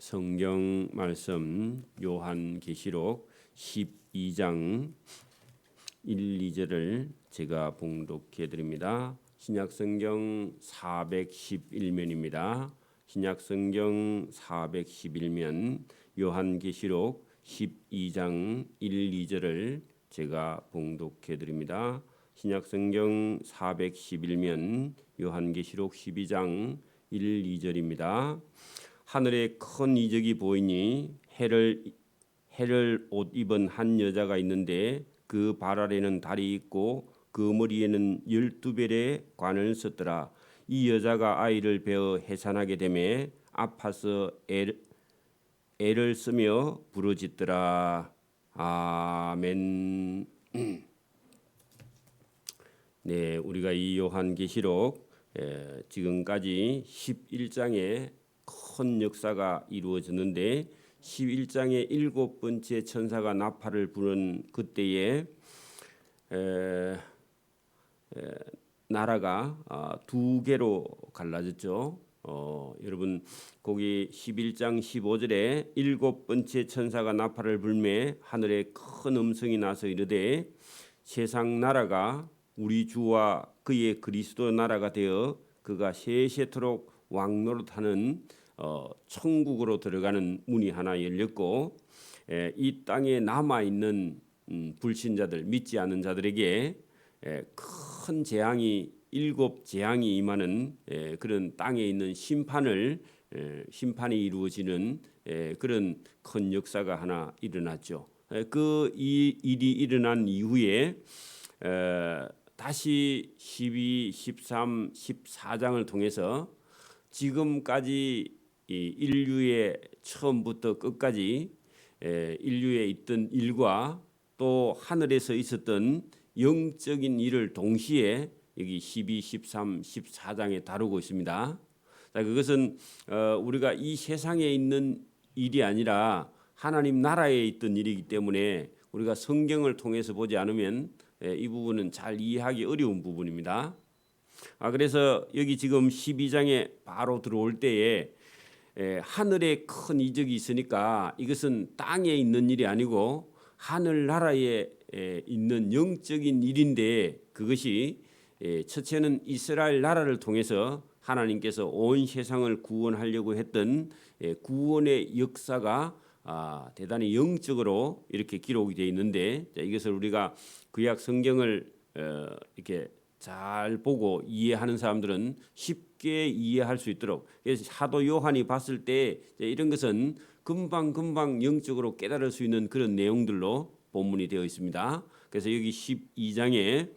성경 말씀 요한계시록 12장 1, 2절을 제가 봉독해 드립니다. 신약성경 411면입니다. 신약성경 411면 요한계시록 12장 1, 2절을 제가 봉독해 드립니다. 신약성경 411면 요한계시록 12장 1, 2절입니다. 하늘에 큰 이적이 보이니 해를 옷 입은 한 여자가 있는데 그 발 아래는 달이 있고 그 머리에는 12별의 관을 썼더라. 이 여자가 아이를 베어 해산하게 되매 아파서 애를 쓰며 부르짖더라. 아멘. 네, 우리가 이 요한계시록 지금까지 11장에 큰 역사가 이루어졌는데 11장의 7번째 천사가 나팔을 부는 그때에 나라가 두 개로 갈라졌죠. 여러분 거기 11장 15절에 7번째 천사가 나팔을 불매 하늘에 큰 음성이 나서 이르되 세상 나라가 우리 주와 그의 그리스도 나라가 되어 그가 세세토록 왕노릇하는 천국으로 들어가는 문이 하나 열렸고 이 땅에 남아 있는 불신자들 믿지 않는 자들에게 큰 재앙이 7재앙이 임하는 그런 땅에 있는 심판이 이루어지는 그런 큰 역사가 하나 일어났죠. 그 이 일이 일어난 이후에 다시 12, 13, 14장을 통해서 지금까지 이 인류의 처음부터 끝까지 인류에 있던 일과 또 하늘에서 있었던 영적인 일을 동시에 여기 12, 13, 14장에 다루고 있습니다. 자, 그것은 우리가 이 세상에 있는 일이 아니라 하나님 나라에 있던 일이기 때문에 우리가 성경을 통해서 보지 않으면 이 부분은 잘 이해하기 어려운 부분입니다. 그래서 여기 지금 12장에 바로 들어올 때에 하늘에 큰 이적이 있으니까 이것은 땅에 있는 일이 아니고 하늘나라에 있는 영적인 일인데 그것이 첫째는 이스라엘 나라를 통해서 하나님께서 온 세상을 구원하려고 했던 구원의 역사가 대단히 영적으로 이렇게 기록이 되어 있는데 이것을 우리가 구약 성경을 이렇게 잘 보고 이해하는 사람들은 쉽게 이해할 수 있도록 그래서 사도 요한이 봤을 때 이런 것은 금방 영적으로 깨달을 수 있는 그런 내용들로 본문이 되어 있습니다. 그래서 여기 12장에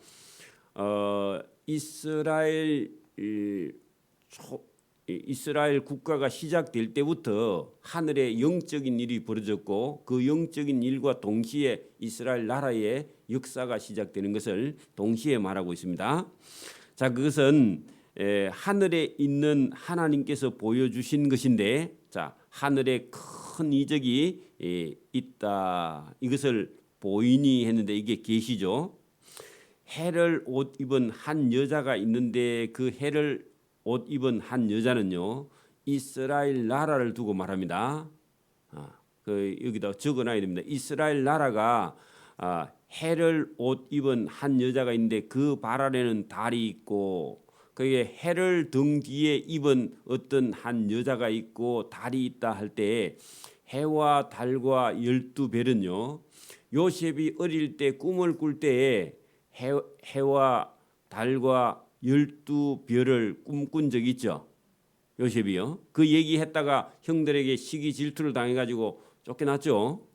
이스라엘 국가가 시작될 때부터 하늘에 영적인 일이 벌어졌고 그 영적인 일과 동시에 이스라엘 나라의 역사가 시작되는 것을 동시에 말하고 있습니다. 자, 그것은 하늘에 있는 하나님께서 보여주신 것인데, 자, 하늘에 큰 이적이 있다. 이것을 보이니 했는데 이게 계시죠. 해를 옷 입은 한 여자가 있는데 그 해를 옷 입은 한 여자는요 이스라엘 나라를 두고 말합니다. 여기다 적어놔야 됩니다. 이스라엘 나라가 해를 옷 입은 한 여자가 있는데 그 발 아래는 달이 있고 그게 해를 등 뒤에 입은 어떤 한 여자가 있고 달이 있다 할 때 해와 달과 12별은요 요셉이 어릴 때 꿈을 꿀 때에 해와 달과 12별을 꿈꾼 적이 있죠. 요셉이요. 그 얘기했다가 형들에게 시기 질투를 당해가지고 쫓겨났죠.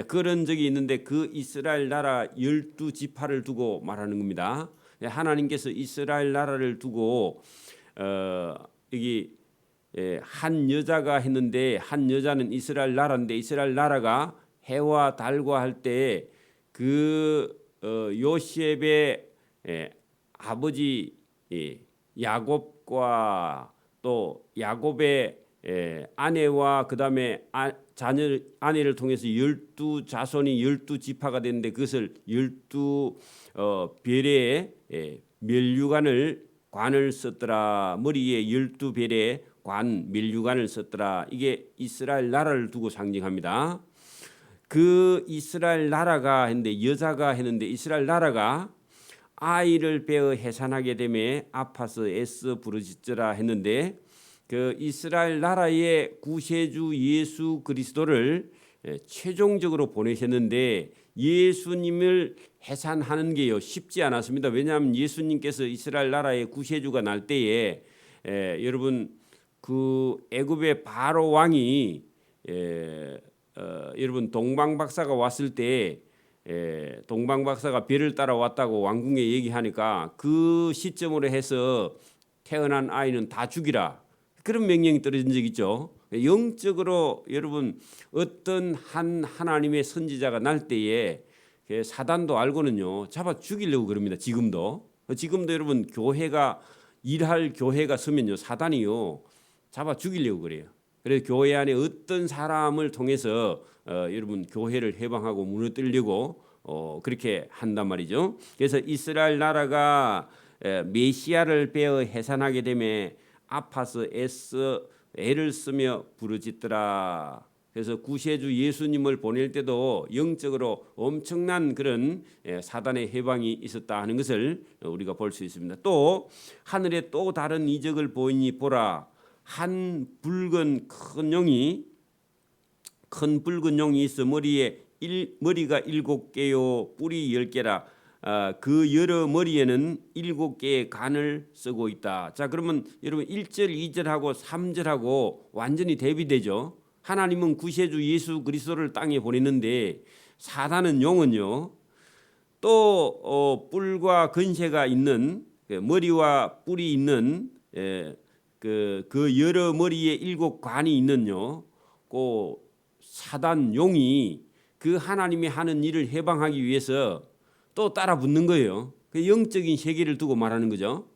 그런 적이 있는데 그 이스라엘 나라 12지파를 두고 말하는 겁니다. 하나님께서 이스라엘 나라를 두고 여기 한 여자가 했는데 한 여자는 이스라엘 나라인데 이스라엘 나라가 해와 달과 할 때 그 요셉의 아버지 야곱과 또 야곱의 아내와 그다음에 아내를 통해서 12자손이 12지파가 됐는데 그것을 12별의 관을 썼더라. 머리에 12별의 관, 면류관을 썼더라. 이게 이스라엘 나라를 두고 상징합니다. 그 이스라엘 나라가 했는데 여자가 했는데 이스라엘 나라가 아이를 베어 해산하게 되매 아파서 애써 부르짖으라 했는데 그 이스라엘 나라의 구세주 예수 그리스도를 최종적으로 보내셨는데 예수님을 해산하는 게요 쉽지 않았습니다. 왜냐하면 예수님께서 이스라엘 나라의 구세주가 날 때에 여러분 그 애굽의 바로 왕이 여러분 동방박사가 왔을 때 동방박사가 별을 따라 왔다고 왕궁에 얘기하니까 그 시점으로 해서 태어난 아이는 다 죽이라 그런 명령이 떨어진 적 있죠. 영적으로 여러분 어떤 하나님의 선지자가 날 때에 사단도 알고는요 잡아 죽이려고 그럽니다. 지금도 여러분 교회가 일할 교회가 서면요 사단이요 잡아 죽이려고 그래요. 그래서 교회 안에 어떤 사람을 통해서 여러분 교회를 해방하고 무너뜨리려고 그렇게 한단 말이죠. 그래서 이스라엘 나라가 메시아를 베어 해산하게 되면 아파서 애써 애를 쓰며 부르짖더라. 그래서 구세주 예수님을 보낼 때도 영적으로 엄청난 그런 사단의 해방이 있었다 하는 것을 우리가 볼 수 있습니다. 또 하늘에 또 다른 이적을 보이니 보라 한 붉은 큰 붉은 용이 있어 머리가 7개요 뿔이 10개라. 그 여러 머리에는 7개의 간을 쓰고 있다. 자 그러면 여러분 1절 2절하고 3절하고 완전히 대비되죠. 하나님은 구세주 예수 그리스도를 땅에 보냈는데 사단은 용은요 또 뿔과 근세가 있는 머리와 뿔이 있는 그 여러 머리에 7관이 있는요 그 사단 용이 그 하나님이 하는 일을 해방하기 위해서 또 따라 붙는 거예요. 그 영적인 세계를 두고 말하는 거죠.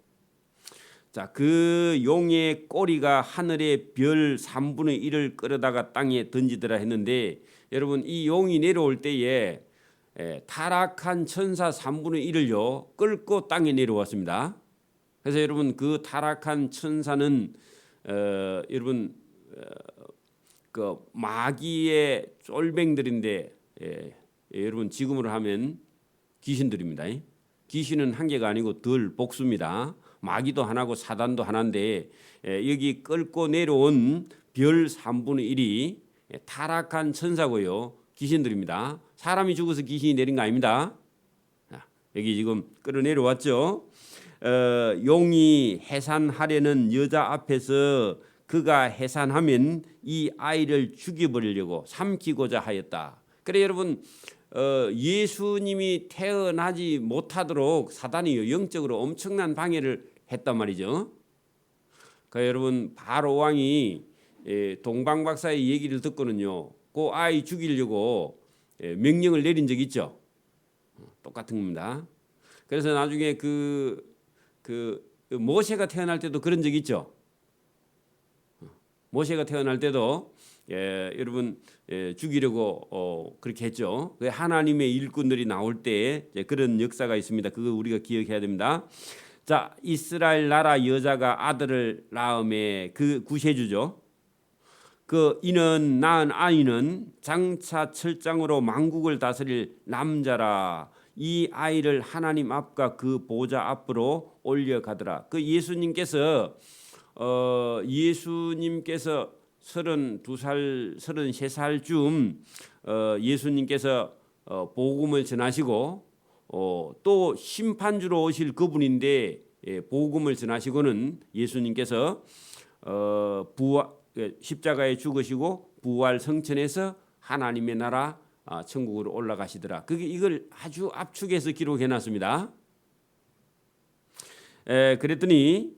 자, 그 용의 꼬리가 하늘의 별 3분의 1을 끌어다가 땅에 던지더라 했는데 여러분 이 용이 내려올 때에 타락한 천사 3분의 1을요 끌고 땅에 내려왔습니다. 그래서 여러분 그 타락한 천사는 여러분 그 마귀의 쫄병들인데 여러분 지금으로 하면 귀신들입니다. 귀신은 한 개가 아니고 덜 복수입니다. 마귀도 하나고 사단도 하나인데 여기 끌고 내려온 별 3분의 1이 타락한 천사고요. 귀신들입니다. 사람이 죽어서 귀신이 내린 거 아닙니다. 여기 지금 끌어내려왔죠. 용이 해산하려는 여자 앞에서 그가 해산하면 이 아이를 죽여버리려고 삼키고자 하였다. 그래 여러분 예수님이 태어나지 못하도록 사단이 영적으로 엄청난 방해를 했단 말이죠. 그러니까 여러분 바로 왕이 동방박사의 얘기를 듣고는요 그 아이 죽이려고 명령을 내린 적이 있죠. 똑같은 겁니다. 그래서 나중에 그 모세가 태어날 때도 그런 적이 있죠. 모세가 태어날 때도 여러분 죽이려고 그렇게 했죠. 하나님의 일꾼들이 나올 때 그런 역사가 있습니다. 그거 우리가 기억해야 됩니다. 자, 이스라엘 나라 여자가 아들을 낳음에 그 구세주죠. 그 이는 낳은 아이는 장차 철장으로 만국을 다스릴 남자라. 이 아이를 하나님 앞과 그 보좌 앞으로 올려가더라. 그 예수님께서 32살, 33살쯤 예수님께서 복음을 전하시고 또 심판주로 오실 그분인데 복음을 전하시고는 예수님께서 십자가에 죽으시고 부활 성천에서 하나님의 나라 천국으로 올라가시더라. 그게 이걸 아주 압축해서 기록해놨습니다. 그랬더니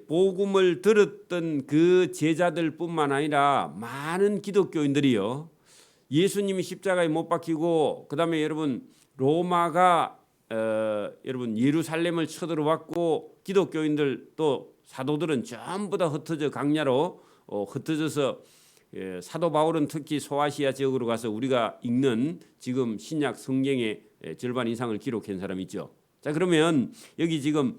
복음을 들었던 그 제자들뿐만 아니라 많은 기독교인들이요 예수님이 십자가에 못 박히고 그다음에 여러분 로마가 여러분 예루살렘을 쳐들어왔고 기독교인들 또 사도들은 전부 다 흩어져 강야로 흩어져서 사도 바울은 특히 소아시아 지역으로 가서 우리가 읽는 지금 신약 성경의 절반 이상을 기록한 사람이 있죠. 자 그러면 여기 지금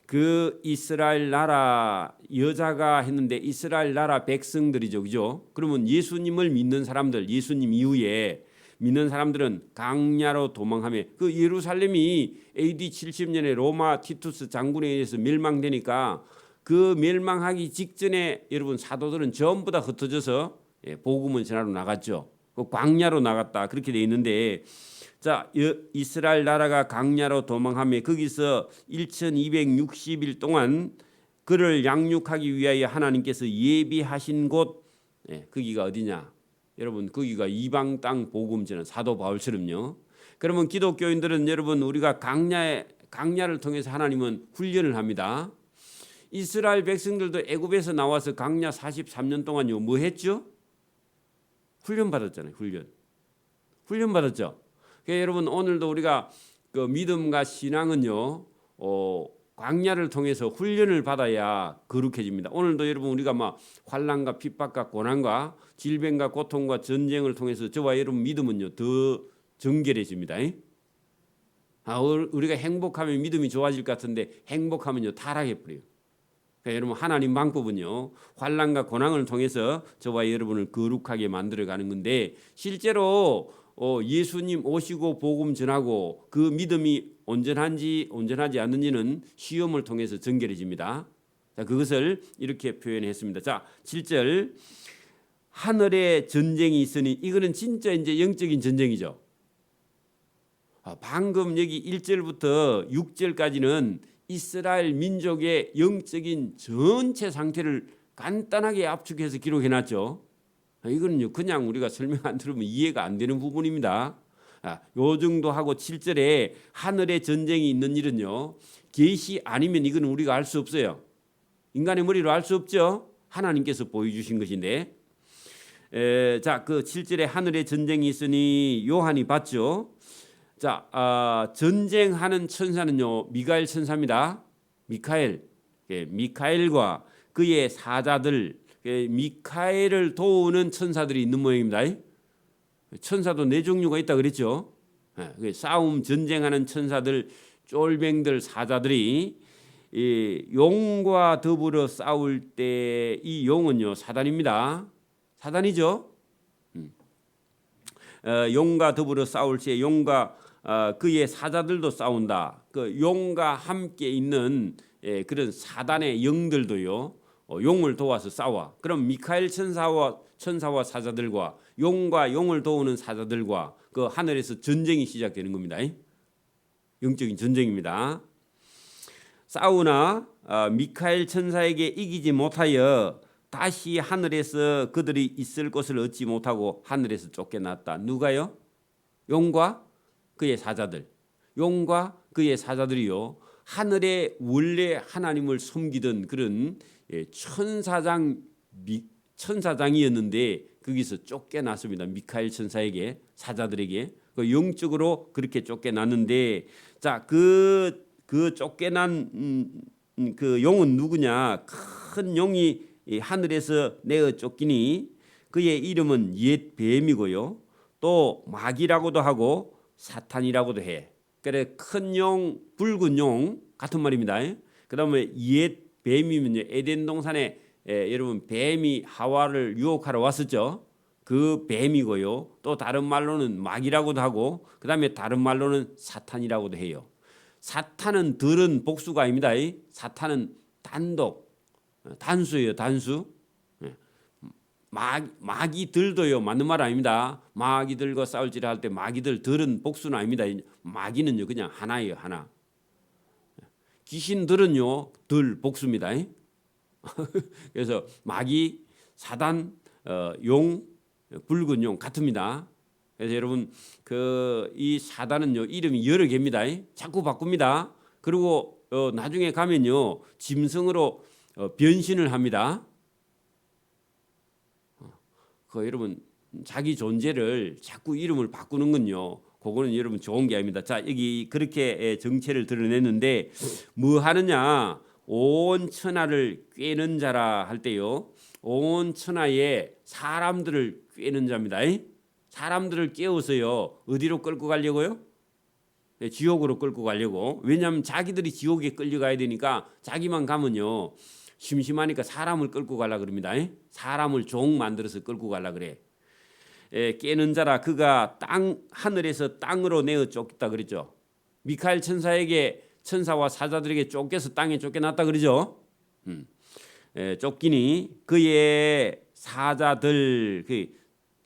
그 이스라엘 나라 여자가 했는데 이스라엘 나라 백성들이죠, 그죠? 그러면 예수님을 믿는 사람들, 예수님 이후에 믿는 사람들은 강야로 도망하며 그 예루살렘이 AD 70년에 로마 티투스 장군에 의해서 멸망되니까 그 멸망하기 직전에 여러분 사도들은 전부 다 흩어져서 복음을 전하러 나갔죠. 그 광야로 나갔다 그렇게 돼 있는데 자 이스라엘 나라가 광야로 도망하며 거기서 1260일 동안 그를 양육하기 위하여 하나님께서 예비하신 곳 거기가 어디냐? 여러분 거기가 이방 땅 복음 전한 사도 바울처럼요. 그러면 기독교인들은 여러분 우리가 광야를 통해서 하나님은 훈련을 합니다. 이스라엘 백성들도 애굽에서 나와서 광야 43년 동안요 뭐 했죠? 훈련 받았잖아요. 훈련 받았죠. 그러니까 여러분 오늘도 우리가 그 믿음과 신앙은요 광야를 통해서 훈련을 받아야 거룩해집니다. 오늘도 여러분 우리가 막 환난과 핍박과 고난과 질병과 고통과 전쟁을 통해서 저와 여러분 믿음은요 더 정결해집니다. 우리가 행복하면 믿음이 좋아질 것 같은데 행복하면요 타락해 버려요. 그러니까 여러분 하나님 방법은요 환난과 고난을 통해서 저와 여러분을 거룩하게 만들어가는 건데 실제로 예수님 오시고 복음 전하고 그 믿음이 온전한지 온전하지 않는지는 시험을 통해서 정결해집니다. 자, 그것을 이렇게 표현했습니다. 자, 7절 하늘에 전쟁이 있으니 이거는 진짜 이제 영적인 전쟁이죠. 방금 여기 1절부터 6절까지는 이스라엘 민족의 영적인 전체 상태를 간단하게 압축해서 기록해놨죠. 이거는요 그냥 우리가 설명 안 들으면 이해가 안 되는 부분입니다. 요 정도 하고 7절에 하늘에 전쟁이 있는 일은요 계시 아니면 이거는 우리가 알 수 없어요. 인간의 머리로 알 수 없죠. 하나님께서 보여주신 것인데 자, 그 7절에 하늘에 전쟁이 있으니 요한이 봤죠. 자, 전쟁하는 천사는요 미가엘 천사입니다. 미카엘과 그의 사자들 미카엘을 도우는 천사들이 있는 모양입니다. 천사도 네 종류가 있다 그랬죠. 싸움 전쟁하는 천사들 쫄병들 사자들이 용과 더불어 싸울 때 이 용은요 사단입니다. 사단이죠. 용과 더불어 싸울 때 용과 그의 사자들도 싸운다. 그 용과 함께 있는 그런 사단의 영들도요 용을 도와서 싸워. 그럼 미카엘 천사와 사자들과 용과 용을 도우는 사자들과 그 하늘에서 전쟁이 시작되는 겁니다. 영적인 전쟁입니다. 싸우나 미카엘 천사에게 이기지 못하여 다시 하늘에서 그들이 있을 곳을 얻지 못하고 하늘에서 쫓겨났다. 누가요? 용과 그의 사자들. 용과 그의 사자들이요. 하늘에 원래 하나님을 섬기던 그런 천사장이었는데 거기서 쫓겨났습니다. 미카엘 천사에게 사자들에게 그 영적으로 그렇게 쫓겨났는데 자, 그 쫓겨난 그 용은 누구냐? 큰 용이 하늘에서 내어 쫓기니 그의 이름은 옛 뱀이고요. 또 마귀라고도 하고 사탄이라고도 해. 그래 큰 용, 붉은 용 같은 말입니다. 그다음에 옛 뱀이면요 에덴 동산에 여러분 뱀이 하와를 유혹하러 왔었죠. 그 뱀이고요. 또 다른 말로는 마귀라고도 하고 그다음에 다른 말로는 사탄이라고도 해요. 사탄은 들은 복수가 아닙니다. 사탄은 단수예요. 단수. 마귀들도요 맞는 말 아닙니다. 마귀들과 싸울지라 할 때 마귀들 들은 복수는 아닙니다. 마귀는요 그냥 하나예요. 하나. 귀신들은요 들 복수입니다. 그래서 마귀, 사단, 용, 붉은 용 같습니다. 그래서 여러분 이 사단은요 이름이 여러 개입니다. 자꾸 바꿉니다. 그리고 나중에 가면요 짐승으로 변신을 합니다. 여러분 자기 존재를 자꾸 이름을 바꾸는 건요. 그거는 여러분 좋은 게 아닙니다. 자 여기 그렇게 정체를 드러냈는데 뭐 하느냐? 온 천하를 꿰는 자라 할 때요. 온 천하에 사람들을 꿰는 자입니다. 사람들을 깨워서요. 어디로 끌고 가려고요? 지옥으로 끌고 가려고. 왜냐하면 자기들이 지옥에 끌려가야 되니까 자기만 가면요 심심하니까 사람을 끌고 가려 그럽니다. 사람을 종 만들어서 끌고 가려 그래. 깨는 자라 그가 하늘에서 땅으로 내어 쫓겼다 그랬죠. 미카엘 천사에게 천사와 사자들에게 쫓겨서 땅에 쫓겨났다 그러죠. 쫓기니 그의 사자들 그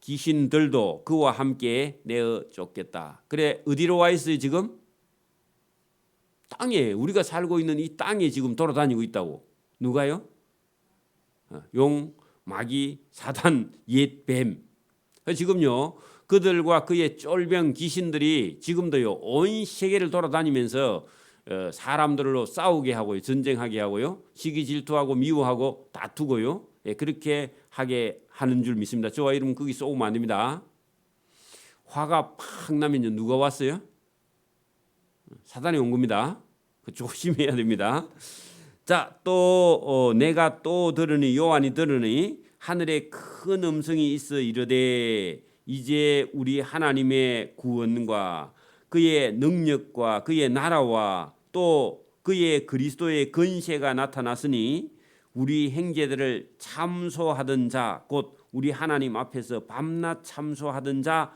귀신들도 그와 함께 내어 쫓겼다. 그래 어디로 와 있어요 지금? 땅에, 우리가 살고 있는 이 땅에 지금 돌아다니고 있다고. 누가요? 용, 마귀, 사단, 옛 뱀. 지금요 그들과 그의 쫄병 귀신들이 지금도요 온 세계를 돌아다니면서 사람들로 싸우게 하고요, 전쟁하게 하고요, 시기 질투하고 미워하고 다투고요, 그렇게 하게 하는 줄 믿습니다. 저와 여러분 거기 쏘면 안 됩니다. 화가 팍 나면요 누가 왔어요? 사단이 온 겁니다. 조심해야 됩니다. 자, 또 내가 또 들으니, 요한이 들으니 하늘에 큰 음성이 있어 이르되 이제 우리 하나님의 구원과 그의 능력과 그의 나라와 또 그의 그리스도의 권세가 나타났으니 우리 형제들을 참소하던 자, 곧 우리 하나님 앞에서 밤낮 참소하던 자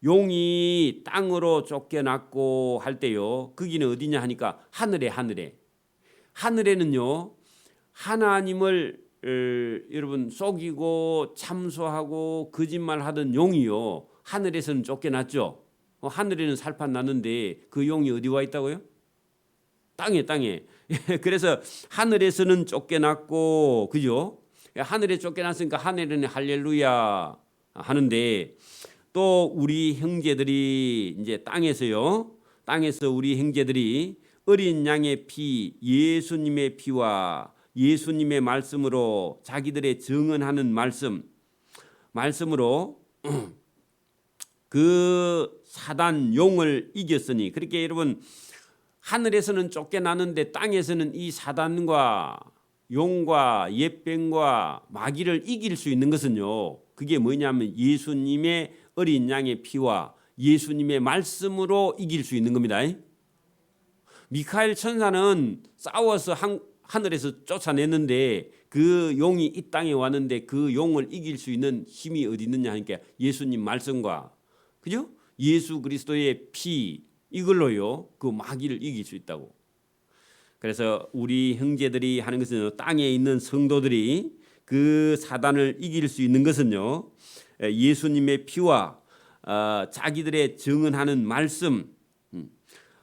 용이 땅으로 쫓겨났고 할 때요. 거기는 어디냐 하니까 하늘에는요 하나님을 여러분 속이고 참소하고 거짓말하던 용이요 하늘에서는 쫓겨났죠. 하늘에는 살판 났는데 그 용이 어디 와 있다고요? 땅에. 그래서 하늘에서는 쫓겨났고, 그죠? 하늘에 쫓겨났으니까 하늘에는 할렐루야 하는데, 또 우리 형제들이 이제 땅에서 우리 형제들이 어린 양의 피, 예수님의 피와 예수님의 말씀으로 자기들의 증언하는 말씀으로 그 사단 용을 이겼으니, 그렇게 여러분 하늘에서는 쫓겨나는데 땅에서는 이 사단과 용과 옛뱀과 마귀를 이길 수 있는 것은요, 그게 뭐냐면 예수님의 어린 양의 피와 예수님의 말씀으로 이길 수 있는 겁니다. 미카엘 천사는 싸워서 하늘에서 쫓아냈는데 그 용이 이 땅에 왔는데 그 용을 이길 수 있는 힘이 어디 있느냐 하니까 예수님 말씀과, 그죠? 예수 그리스도의 피, 이걸로요 그 마귀를 이길 수 있다고. 그래서 우리 형제들이 하는 것은, 땅에 있는 성도들이 그 사단을 이길 수 있는 것은요 예수님의 피와 자기들의 증언하는 말씀.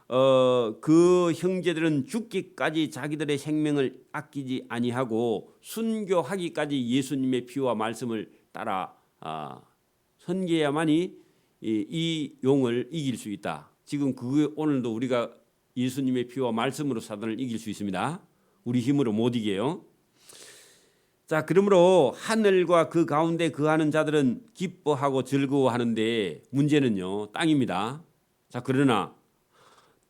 그 형제들은 죽기까지 자기들의 생명을 아끼지 아니하고 순교하기까지 예수님의 피와 말씀을 따라 선계야만이 이 용을 이길 수 있다. 지금 그 오늘도 우리가 예수님의 피와 말씀으로 사단을 이길 수 있습니다. 우리 힘으로 못 이겨요. 자, 그러므로 하늘과 그 가운데 거하는 자들은 기뻐하고 즐거워하는데 문제는요 땅입니다. 자, 그러나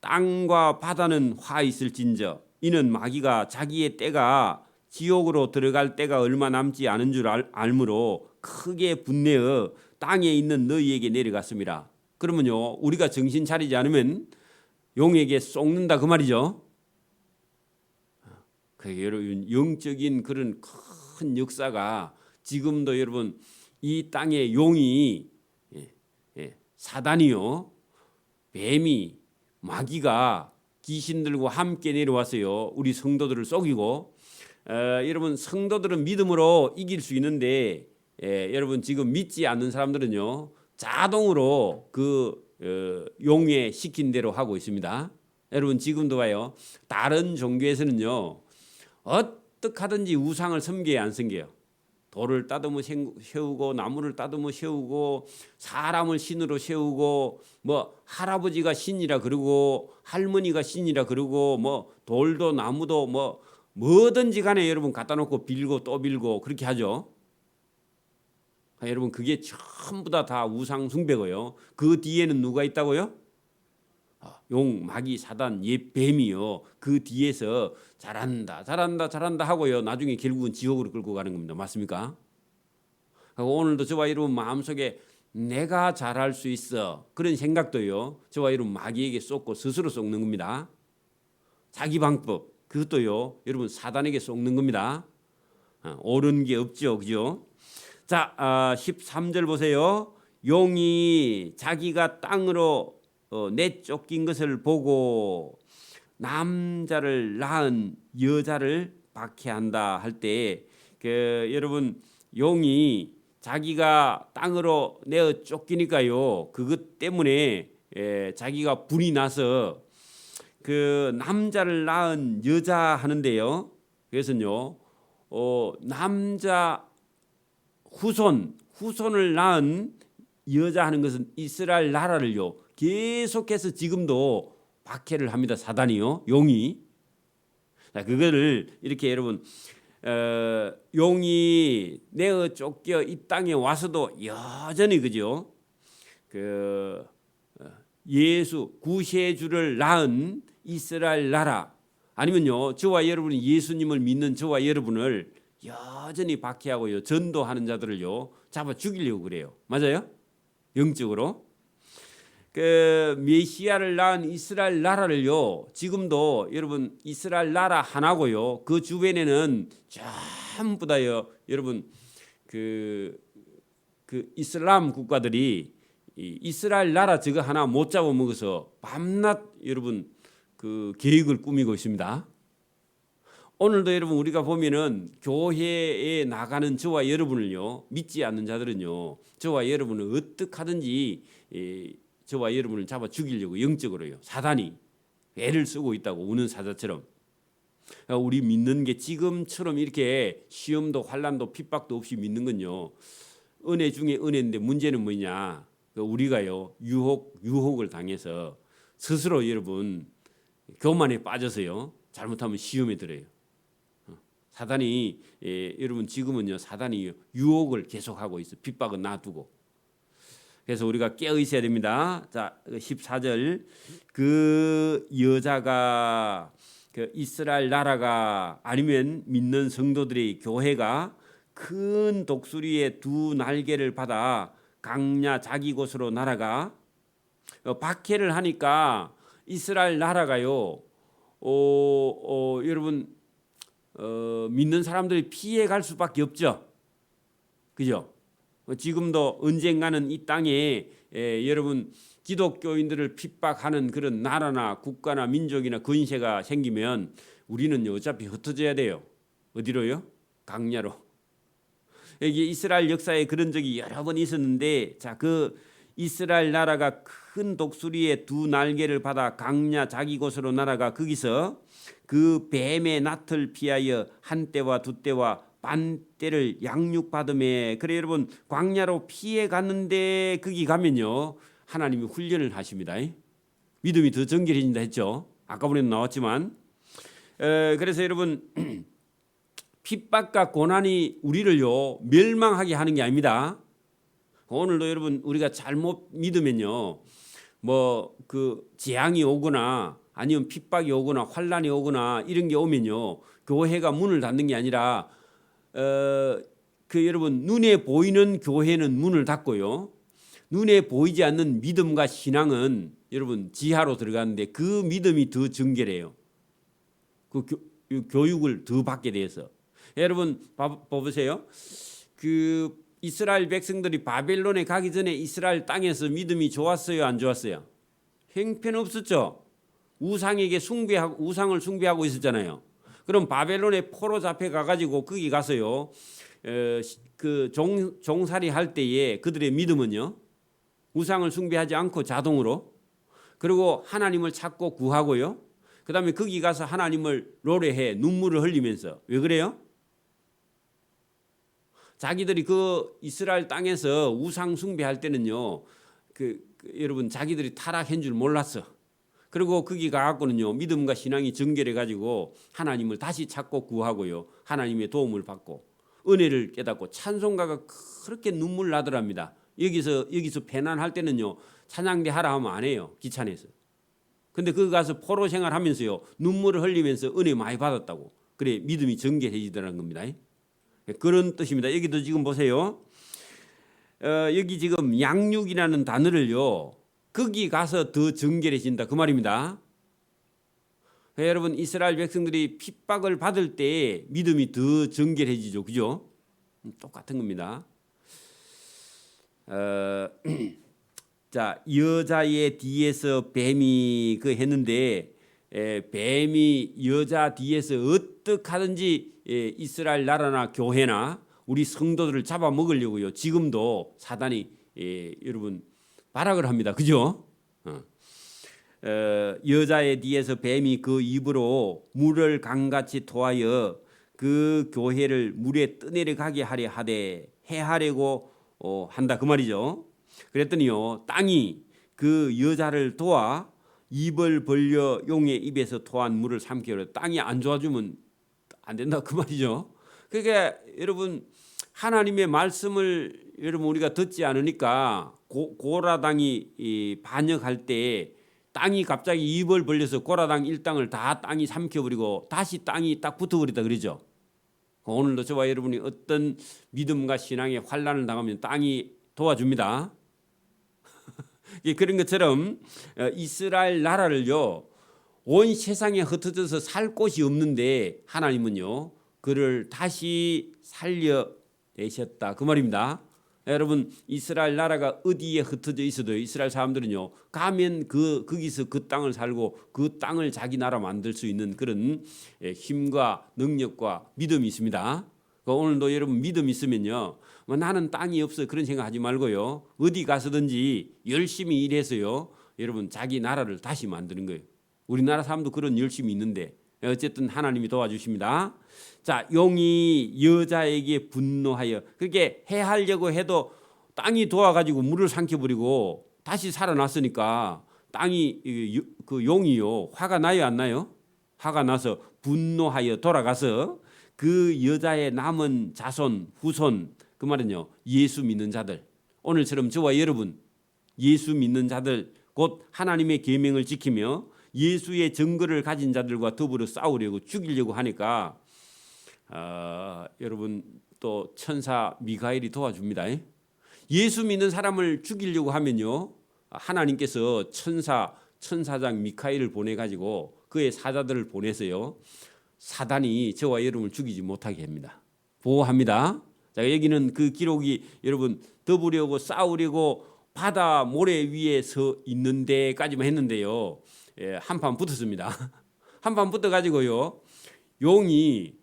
땅과 바다는 화 있을진저 이는 마귀가 자기의 때가 지옥으로 들어갈 때가 얼마 남지 않은 줄 알므로 크게 분내어 땅에 있는 너희에게 내려갔습니다. 그러면요 우리가 정신 차리지 않으면 용에게 속는다 그 말이죠. 여러분 영적인 그런 큰 역사가 지금도 여러분 이 땅에 용이 사단이요 뱀이 마귀가 귀신들과 함께 내려왔어요. 우리 성도들을 속이고 여러분 성도들은 믿음으로 이길 수 있는데 여러분 지금 믿지 않는 사람들은요 자동으로 그 용에 시킨 대로 하고 있습니다. 여러분 지금도 봐요. 다른 종교에서는요 어떻게 하든지 우상을 섬겨야 안 섬겨요. 돌을 따듬어 세우고 나무를 따듬어 세우고 사람을 신으로 세우고 뭐 할아버지가 신이라 그러고 할머니가 신이라 그러고 뭐 돌도 나무도 뭐든지 간에 여러분 갖다 놓고 빌고 또 빌고 그렇게 하죠. 여러분 그게 전부 다 우상 숭배고요. 그 뒤에는 누가 있다고요? 용, 마귀, 사단, 옛 뱀이요. 그 뒤에서 잘한다 하고요. 나중에 결국은 지옥으로 끌고 가는 겁니다. 맞습니까? 오늘도 저와 여러분 마음속에 내가 잘할 수 있어. 그런 생각도요. 저와 여러분 마귀에게 쏟고 스스로 쏟는 겁니다. 자기 방법 그것도요. 여러분 사단에게 쏟는 겁니다. 옳은 게 없죠. 그죠? 자, 13절 보세요. 용이 자기가 땅으로 내쫓긴 것을 보고 남자를 낳은 여자를 박해한다 할 때 여러분 용이 자기가 땅으로 내어 쫓기니까요. 그것 때문에 자기가 분이 나서 그 남자를 낳은 여자 하는데요. 그래서요. 남자 후손을 낳은 여자 하는 것은 이스라엘 나라를요. 계속해서 지금도 박해를 합니다. 사단이요. 용이. 자, 그거를 이렇게 여러분 용이 내어 쫓겨 이 땅에 와서도 여전히 그죠? 예수 구세주를 낳은 이스라엘 나라 아니면요. 저와 여러분이 예수님을 믿는 저와 여러분을 여전히 박해하고요. 전도하는 자들을요. 잡아 죽이려고 그래요. 맞아요? 영적으로. 그 메시아를 낳은 이스라엘 나라를요. 지금도 여러분 이스라엘 나라 하나고요. 그 주변에는 전부 다요. 여러분 그 이슬람 국가들이 이스라엘 나라 저거 하나 못 잡아먹어서 밤낮 여러분 그 계획을 꾸미고 있습니다. 오늘도 여러분 우리가 보면은 교회에 나가는 저와 여러분을요. 믿지 않는 자들은요. 저와 여러분을 어떻게 하든지 저와 여러분을 잡아 죽이려고 영적으로요. 사단이 애를 쓰고 있다고 우는 사자처럼. 우리 믿는 게 지금처럼 이렇게 시험도 환난도 핍박도 없이 믿는 건요. 은혜 중에 은혜인데 문제는 뭐냐? 우리가요. 유혹을 당해서 스스로 여러분 교만에 빠져서요. 잘못하면 시험에 들어요. 사단이 여러분 지금은요. 사단이 유혹을 계속하고 있어. 핍박은 놔두고. 그래서 우리가 깨어 있어야 됩니다. 자, 14절 그 여자가 그 이스라엘 나라가 아니면 믿는 성도들의 교회가 큰 독수리의 두 날개를 받아 강야 자기 곳으로 날아가 박해를 하니까 이스라엘 나라가요. 여러분 믿는 사람들이 피해 갈 수밖에 없죠. 그죠? 지금도 언젠가는 이 땅에 여러분 기독교인들을 핍박하는 그런 나라나 국가나 민족이나 권세가 생기면 우리는 어차피 흩어져야 돼요. 어디로요? 강야로. 여기 이스라엘 역사에 그런 적이 여러 번 있었는데 자, 그 이스라엘 나라가 큰 독수리의 두 날개를 받아 강야 자기 곳으로 날아가 거기서 그 뱀의 낫을 피하여 한 때와 두 때와 반 때를 양육받음에 그래 여러분 광야로 피해 갔는데 거기 가면요 하나님이 훈련을 하십니다. 믿음이 더 정결해진다 했죠. 아까부터 나왔지만 그래서 여러분 핍박과 고난이 우리를요 멸망하게 하는 게 아닙니다. 오늘도 여러분 우리가 잘못 믿으면요 뭐 그 재앙이 오거나 아니면 핍박이 오거나 환란이 오거나 이런 게 오면요 교회가 문을 닫는 게 아니라 그 여러분 눈에 보이는 교회는 문을 닫고요 눈에 보이지 않는 믿음과 신앙은 여러분 지하로 들어가는데 그 믿음이 더 정결해요. 그 교육을 더 받게 돼서 여러분 봐보세요. 그 이스라엘 백성들이 바벨론에 가기 전에 이스라엘 땅에서 믿음이 좋았어요, 안 좋았어요? 형편없었죠. 우상에게 우상을 숭배하고 있었잖아요. 그럼 바벨론에 포로 잡혀 가가지고 거기 가서요, 그 종살이 할 때에 그들의 믿음은요, 우상을 숭배하지 않고 자동으로 그리고 하나님을 찾고 구하고요. 그다음에 거기 가서 하나님을 노래해 눈물을 흘리면서 왜 그래요? 자기들이 그 이스라엘 땅에서 우상 숭배할 때는요, 여러분 자기들이 타락한 줄 몰랐어. 그리고 거기 가갖고는요 믿음과 신앙이 정결해 가지고 하나님을 다시 찾고 구하고요 하나님의 도움을 받고 은혜를 깨닫고 찬송가가 그렇게 눈물 나더랍니다. 여기서 배난할 때는요 찬양대 하라 하면 안 해요. 귀찮아서. 근데 거기 가서 포로 생활하면서요 눈물을 흘리면서 은혜 많이 받았다고. 그래 믿음이 정결해지더라는 겁니다. 그런 뜻입니다. 여기도 지금 보세요. 여기 지금 양육이라는 단어를요, 거기 가서 더 정결해진다 그 말입니다. 여러분, 이스라엘 백성들이 핍박을 받을 때 믿음이 더 정결해지죠, 그죠? 똑같은 겁니다. 자, 여자의 뒤에서 뱀이 그 했는데, 뱀이 여자 뒤에서 어떻게 하든지 이스라엘 나라나 교회나 우리 성도들을 잡아먹으려고요. 지금도 사단이 여러분 발악을 합니다. 그죠? 여자의 뒤에서 뱀이 그 입으로 물을 강같이 토하여 그 교회를 물에 떠내려가게 하려 하되 해하려고 한다 그 말이죠. 그랬더니요, 땅이 그 여자를 도와 입을 벌려 용의 입에서 토한 물을 삼키려. 땅이 안 좋아지면 안 된다 그 말이죠. 그러니까 여러분, 하나님의 말씀을 여러분 우리가 듣지 않으니까 고라 땅이 반역할 때 땅이 갑자기 입을 벌려서 고라 땅 일당을 다 땅이 삼켜버리고 다시 땅이 딱 붙어버리다 그러죠. 오늘도 저와 여러분이 어떤 믿음과 신앙의 환난을 당하면 땅이 도와줍니다. 그런 것처럼 이스라엘 나라를요, 온 세상에 흩어져서 살 곳이 없는데 하나님은요 그를 다시 살려내셨다 그 말입니다. 여러분, 이스라엘 나라가 어디에 흩어져 있어도 이스라엘 사람들은요 가면 거기서 그 땅을 살고 그 땅을 자기 나라 만들 수 있는 그런 힘과 능력과 믿음이 있습니다. 오늘도 여러분 믿음 있으면요, 나는 땅이 없어 그런 생각하지 말고요, 어디 가서든지 열심히 일해서요 여러분 자기 나라를 다시 만드는 거예요. 우리나라 사람도 그런 열심이 있는데 어쨌든 하나님이 도와주십니다. 자, 용이 여자에게 분노하여, 그렇게 해하려고 해도 땅이 도와가지고 물을 삼켜버리고 다시 살아났으니까 땅이 그 용이요 화가 나요 안 나요? 화가 나서 분노하여 돌아가서 그 여자의 남은 자손 후손, 그 말은요 예수 믿는 자들, 오늘처럼 저와 여러분 예수 믿는 자들, 곧 하나님의 계명을 지키며 예수의 증거를 가진 자들과 더불어 싸우려고 죽이려고 하니까 여러분 또 천사 미가엘이 도와줍니다. 예수 믿는 사람을 죽이려고 하면요 하나님께서 천사장 미카엘을 보내가지고 그의 사자들을 보내서요 사단이 저와 여러분을 죽이지 못하게 합니다. 보호합니다. 자, 여기는 그 기록이 여러분 더불려고 싸우려고 바다 모래 위에 서 있는 데까지만 했는데요, 한판 붙었습니다. 한판 붙어가지고요 용이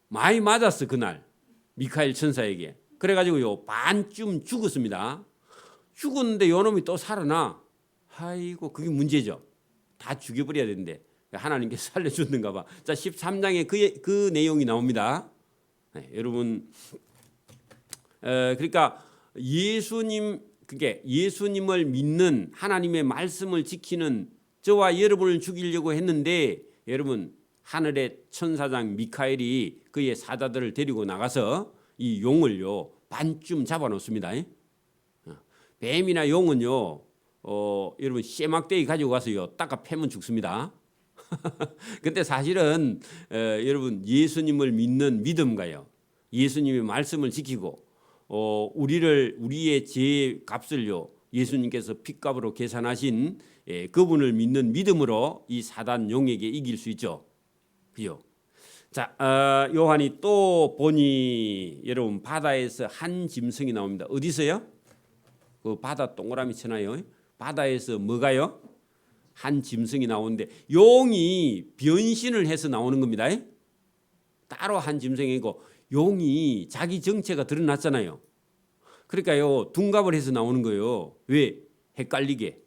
많이 맞았어 그날 미카엘 천사에게. 그래가지고요 반쯤 죽었습니다. 죽었는데 요놈이 또 살아나. 아이고, 그게 문제죠. 다 죽여버려야 되는데 하나님께서 살려줬는가 봐. 자, 13장에 그 내용이 나옵니다. 여러분, 그러니까 그게 예수님을 믿는, 하나님의 말씀을 지키는 저와 여러분을 죽이려고 했는데, 여러분 하늘의 천사장 미카엘이 그의 사자들을 데리고 나가서 이 용을요 반쯤 잡아놓습니다. 뱀이나 용은요 여러분 쇠막대기 가지고 가서요 닦아 패면 죽습니다. 근데 사실은 여러분 예수님을 믿는 믿음가요, 예수님의 말씀을 지키고 우리의 죄의 값을요 예수님께서 핏값으로 계산하신 그분을 믿는 믿음으로 이 사단 용에게 이길 수 있죠. 그죠? 자, 요한이 또 보니 여러분 바다에서 한 짐승이 나옵니다. 어디서요? 그 바다 동그라미 쳐놔요. 바다에서 뭐가요? 한 짐승이 나오는데 용이 변신을 해서 나오는 겁니다. 따로 한 짐승이고 용이 자기 정체가 드러났잖아요. 그러니까요 둔갑을 해서 나오는 거예요. 왜? 헷갈리게.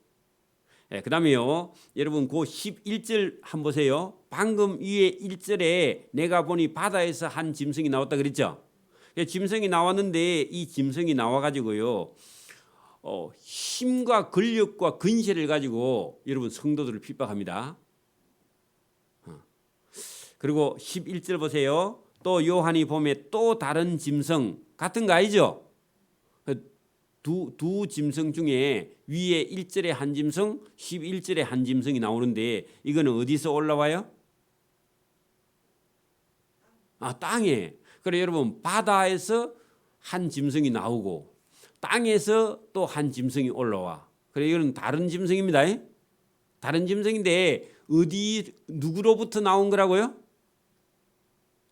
그 다음에요 여러분 그 11절 한번 보세요. 방금 위에 1절에 내가 보니 바다에서 한 짐승이 나왔다 그랬죠. 짐승이 나왔는데 이 짐승이 나와가지고요 힘과 권력과 근세를 가지고 여러분 성도들을 핍박합니다. 그리고 11절 보세요. 또 요한이 보면 또 다른 짐승, 같은 거 아니죠? 두 짐승 중에 위에 1절에 한 짐승, 11절에 한 짐승이 나오는데 이거는 어디서 올라와요? 땅에. 그래 여러분 바다에서 한 짐승이 나오고 땅에서 또 한 짐승이 올라와. 그래 이건 다른 짐승입니다. 다른 짐승인데 어디 누구로부터 나온 거라고요?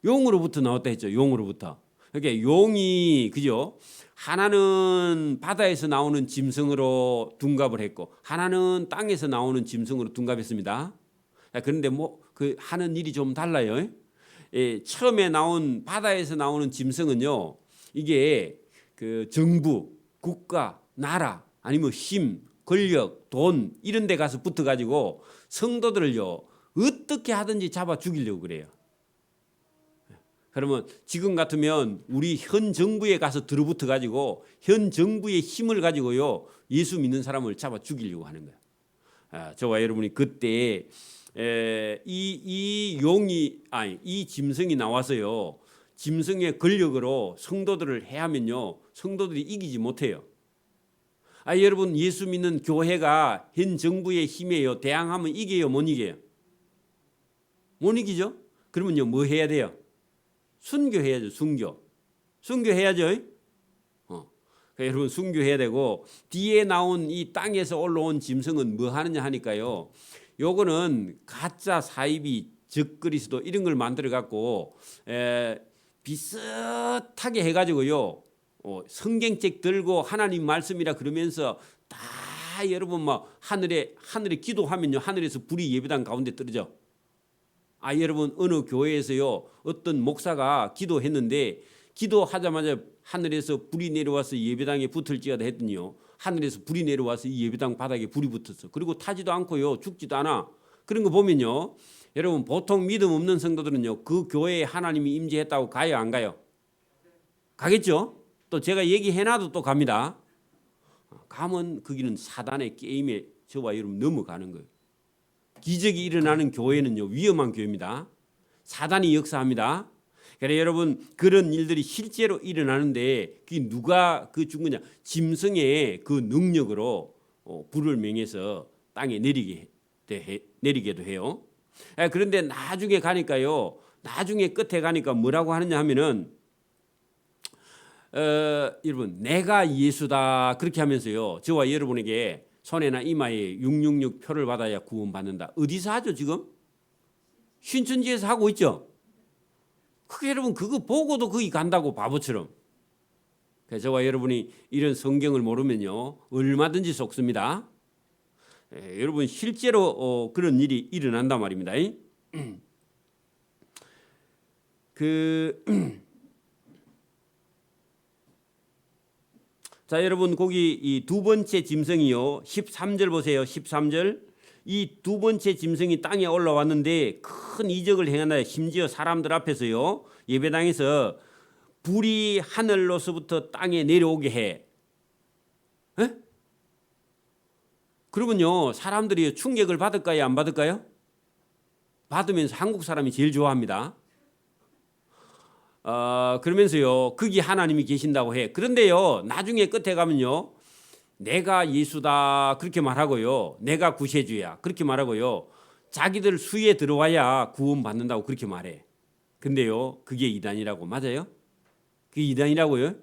용으로부터 나왔다 했죠. 용으로부터. 그러니까 용이 그죠? 하나는 바다에서 나오는 짐승으로 둔갑을 했고 하나는 땅에서 나오는 짐승으로 둔갑했습니다. 그런데 뭐 그 하는 일이 좀 달라요. 예, 처음에 나온 바다에서 나오는 짐승은요. 이게 그 정부, 국가, 나라 아니면 힘, 권력, 돈 이런 데 가서 붙어 가지고 성도들을요. 어떻게 하든지 잡아 죽이려고 그래요. 그러면 지금 같으면 우리 현 정부에 가서 들어붙어 가지고 현 정부의 힘을 가지고요 예수 믿는 사람을 잡아 죽이려고 하는 거예요. 저와 여러분이 그때 이 짐승이 나와서요 짐승의 권력으로 성도들을 해하면요 성도들이 이기지 못해요. 여러분 예수 믿는 교회가 현 정부의 힘에요 대항하면 이겨요 못 이겨요? 못 이기죠? 그러면요 뭐 해야 돼요? 순교해야죠. 순교해야죠. 그러니까 여러분 순교해야 되고 뒤에 나온 이 땅에서 올라온 짐승은 뭐 하느냐 하니까요. 요거는 가짜 사이비 적그리스도 이런 걸 만들어 갖고 비슷하게 해가지고요. 성경책 들고 하나님 말씀이라 그러면서 다 여러분 막 하늘에 기도하면요 하늘에서 불이 예배당 가운데 떨어져. 여러분 어느 교회에서요 어떤 목사가 기도했는데 기도하자마자 하늘에서 불이 내려와서 예배당에 붙을지어다 했더니요 하늘에서 불이 내려와서 이 예배당 바닥에 불이 붙었어. 그리고 타지도 않고요 죽지도 않아. 그런 거 보면요 여러분 보통 믿음 없는 성도들은요 그 교회에 하나님이 임재했다고 가요 안 가요? 가겠죠. 또 제가 얘기해놔도 또 갑니다. 가면 거기는 사단의 게임에 저와 여러분 넘어가는 거예요. 기적이 일어나는 교회는요 위험한 교회입니다. 사단이 역사합니다. 그래 여러분 그런 일들이 실제로 일어나는데 그게 누가 준 거냐? 짐승의 그 능력으로 불을 명해서 땅에 내리게도 해요. 그런데 나중에 가니까요. 나중에 끝에 가니까 뭐라고 하느냐 하면은 여러분 내가 예수다 그렇게 하면서요. 저와 여러분에게 손에나 이마에 666 표를 받아야 구원받는다. 어디서 하죠 지금? 신천지에서 하고 있죠. 그게 여러분 그거 보고도 거기 간다고 바보처럼. 그래서 저와 여러분이 이런 성경을 모르면요 얼마든지 속습니다. 여러분 실제로 그런 일이 일어난단 말입니다. 자 여러분 거기 이 두 번째 짐승이요 13절 보세요. 13절 이 두 번째 짐승이 땅에 올라왔는데 큰 이적을 행한다. 심지어 사람들 앞에서요 예배당에서 불이 하늘로서부터 땅에 내려오게 해. 그러면요 사람들이 충격을 받을까요 안 받을까요? 받으면서 한국 사람이 제일 좋아합니다. 그러면서요 거기 하나님이 계신다고 해. 그런데요 나중에 끝에 가면요 내가 예수다 그렇게 말하고요 내가 구세주야 그렇게 말하고요 자기들 수에 들어와야 구원받는다고 그렇게 말해. 근데요 그게 이단이라고 맞아요? 그게 이단이라고요?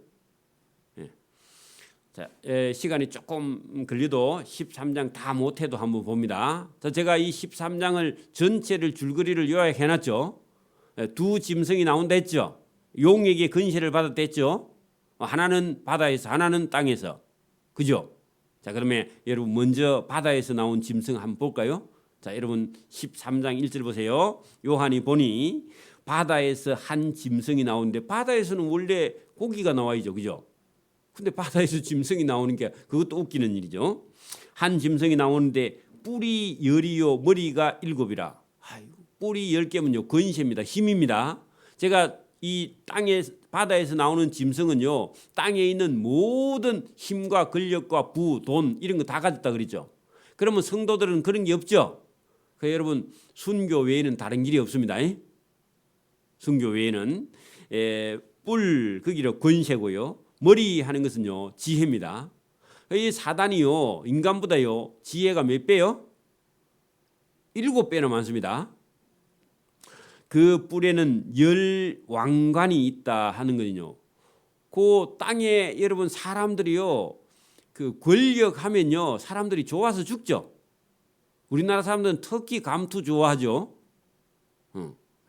자, 시간이 조금 걸려도 13장 다 못해도 한번 봅니다. 자, 제가 이 13장을 전체를 줄거리를 요약해놨죠. 두 짐승이 나온다 했죠. 용에게 건세를 받았다 했죠. 하나는 바다에서 하나는 땅에서. 그죠? 자 그러면 여러분 먼저 바다에서 나온 짐승 한번 볼까요? 자 여러분 13장 1절 보세요. 요한이 보니 바다에서 한 짐승이 나오는데 바다에서는 원래 고기가 나와야죠. 그죠? 근데 바다에서 짐승이 나오는 게 그것도 웃기는 일이죠. 한 짐승이 나오는데 뿔이 10이요 머리가 7이라. 뿔이 10개면요 건세입니다. 힘입니다. 제가 이 땅에 바다에서 나오는 짐승은요 땅에 있는 모든 힘과 권력과 부, 돈 이런 거 다 가졌다 그랬죠. 그러면 성도들은 그런 게 없죠. 그러니까 여러분 순교 외에는 다른 길이 없습니다. 순교 외에는 뿔 거기로 권세고요. 머리 하는 것은요 지혜입니다. 이 사단이요 인간보다요 지혜가 몇 배요? 7배나 많습니다. 그 뿔에는 10왕관이 있다 하는 거는요 그 땅에 여러분 사람들이요, 그 권력하면요 사람들이 좋아서 죽죠. 우리나라 사람들은 특히 감투 좋아하죠.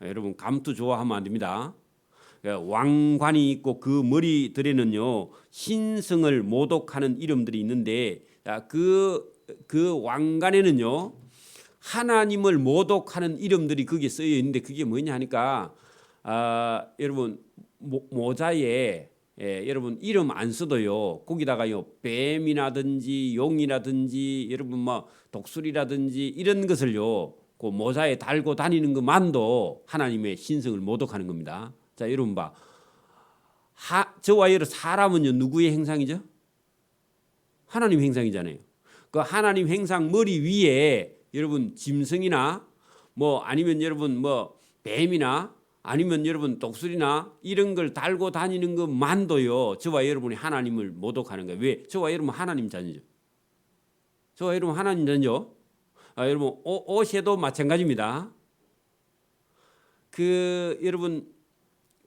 여러분 감투 좋아하면 안 됩니다. 왕관이 있고 그 머리들에는요 신성을 모독하는 이름들이 있는데, 그 왕관에는요 하나님을 모독하는 이름들이 거기에 쓰여 있는데, 그게 뭐냐 하니까 여러분 모자에 여러분 이름 안 써도요 거기다가요 뱀이라든지 용이라든지 여러분 뭐 독수리라든지 이런 것을요 그 모자에 달고 다니는 것만도 하나님의 신성을 모독하는 겁니다. 자, 여러분 봐. 저와 여러분 사람은요 누구의 행상이죠? 하나님 행상이잖아요. 그 하나님 행상 머리 위에 여러분 짐승이나 뭐 아니면 여러분 뭐 뱀이나 아니면 여러분 독수리나 이런 걸 달고 다니는 것만도요 저와 여러분이 하나님을 모독하는 거예요. 왜? 저와 여러분 하나님 자녀죠. 저와 여러분 하나님 자녀죠. 여러분 옷에도 마찬가지입니다. 그 여러분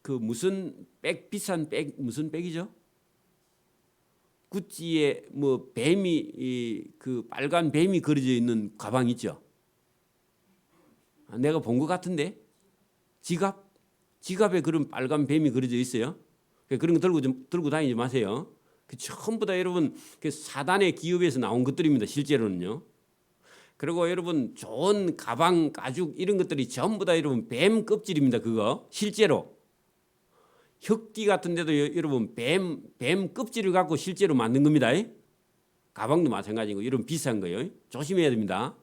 그 무슨 비싼 백 무슨 백이죠? 구찌에 뭐 뱀이 그 빨간 뱀이 그려져 있는 가방 있죠. 내가 본 것 같은데 지갑에 그런 빨간 뱀이 그려져 있어요. 그런 거 들고 다니지 마세요. 그 전부 다 여러분 그 사단의 기업에서 나온 것들입니다. 실제로는요. 그리고 여러분 좋은 가방, 가죽 이런 것들이 전부 다 여러분 뱀 껍질입니다. 그거 실제로 흑기 같은 데도 여러분 뱀 껍질을 갖고 실제로 만든 겁니다. 가방도 마찬가지고 이런 비싼 거요. 조심해야 됩니다.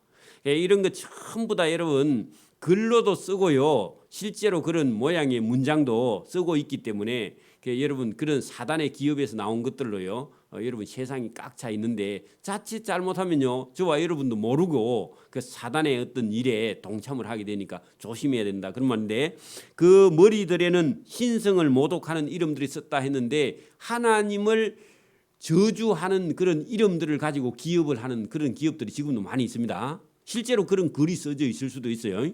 이런 거 전부 다 여러분 글로도 쓰고요. 실제로 그런 모양의 문장도 쓰고 있기 때문에 여러분 그런 사단의 기업에서 나온 것들로요. 여러분 세상이 꽉 차 있는데 자칫 잘못하면요. 저와 여러분도 모르고 그 사단의 어떤 일에 동참을 하게 되니까 조심해야 된다. 그런 말인데, 그 머리들에는 신성을 모독하는 이름들이 썼다 했는데 하나님을 저주하는 그런 이름들을 가지고 기업을 하는 그런 기업들이 지금도 많이 있습니다. 실제로 그런 글이 써져 있을 수도 있어요.